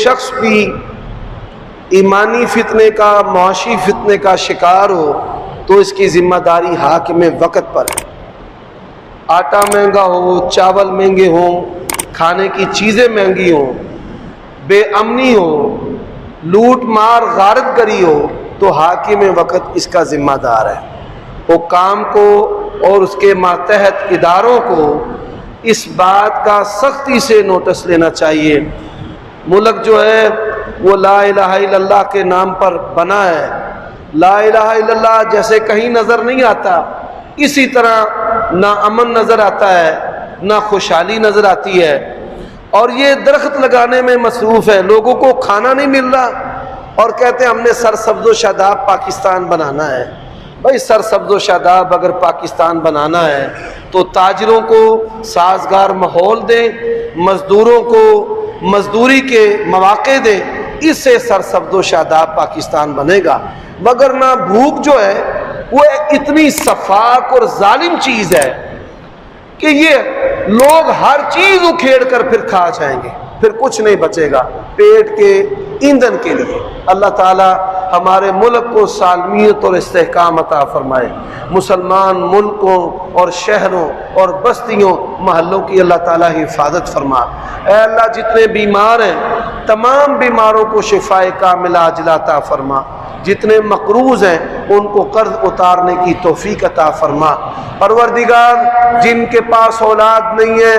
شخص بھی ایمانی فتنے کا، معاشی فتنے کا شکار ہو تو اس کی ذمہ داری حاکم وقت پر ہے۔ آٹا مہنگا ہو، چاول مہنگے ہوں، کھانے کی چیزیں مہنگی ہوں، بے امنی ہو، لوٹ مار غارت گری ہو، تو حاکم وقت اس کا ذمہ دار ہے۔ حکام کو اور اس کے ماتحت اداروں کو اس بات کا سختی سے نوٹس لینا چاہیے۔ ملک جو ہے وہ لا الہ الا اللہ کے نام پر بنا ہے۔ لا الہ الا اللہ جیسے کہیں نظر نہیں آتا، اسی طرح نہ امن نظر آتا ہے، نہ خوشحالی نظر آتی ہے، اور یہ درخت لگانے میں مصروف ہے۔ لوگوں کو کھانا نہیں مل رہا اور کہتے ہیں ہم نے سرسبز و شاداب پاکستان بنانا ہے۔ بھائی سرسبز و شاداب اگر پاکستان بنانا ہے تو تاجروں کو سازگار ماحول دیں، مزدوروں کو مزدوری کے مواقع دیں، اس سے سرسبز و شاداب پاکستان بنے گا۔ مگر نہ بھوک جو ہے وہ اتنی سفاک اور ظالم چیز ہے کہ یہ لوگ ہر چیز اکھیڑ کر پھر کھا جائیں گے، پھر کچھ نہیں بچے گا پیٹ کے ایندھن کے لیے۔ اللہ تعالی ہمارے ملک کو سالمیت اور استحکام عطا فرمائے۔ مسلمان ملکوں اور شہروں اور بستیوں محلوں کی اللہ تعالی حفاظت فرما۔ اے اللہ جتنے بیمار ہیں تمام بیماروں کو شفاء کاملہ عاجلہ عطا فرما۔ جتنے مقروض ہیں ان کو قرض اتارنے کی توفیق عطا فرما۔ پروردگار جن کے پاس اولاد نہیں ہے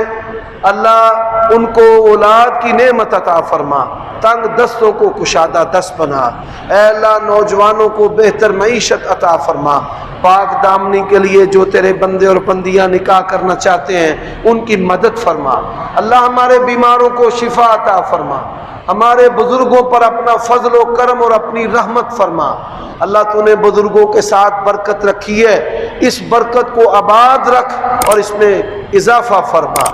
اللہ ان کو اولاد کی نعمت عطا فرما، تنگ دستوں کو کشادہ دست بنا۔ اے اللہ نوجوانوں کو بہتر معیشت عطا فرما۔ پاک دامنی کے لیے جو تیرے بندے اور بندیاں نکاح کرنا چاہتے ہیں ان کی مدد فرما۔ اللہ ہمارے بیماروں کو شفا عطا فرما۔ ہمارے بزرگوں پر اپنا فضل و کرم اور اپنی رحمت فرما۔ اللہ تو نے بزرگوں کے ساتھ برکت رکھی ہے، اس برکت کو آباد رکھ اور اس میں اضافہ فرما۔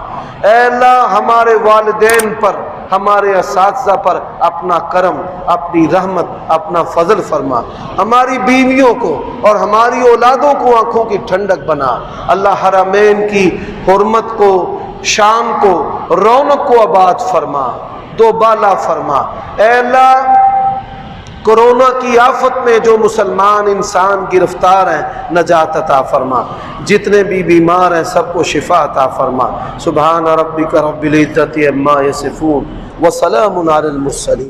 اے اللہ ہمارے والدین پر، ہمارے اساتذہ پر اپنا کرم، اپنی رحمت، اپنا فضل فرما۔ ہماری بیویوں کو اور ہماری اولادوں کو آنکھوں کی ٹھنڈک بنا۔ اللہ حرمین کی حرمت کو، شان کو، رونق کو آباد فرما، دوبالا فرما۔ اے اللہ کورونا کی آفت میں جو مسلمان انسان گرفتار ہیں نجات عطا فرما۔ جتنے بھی بیمار ہیں سب کو شفا عطا فرما۔ سبحان ربک رب العزت عما یصفون وسلام علی المرسلین۔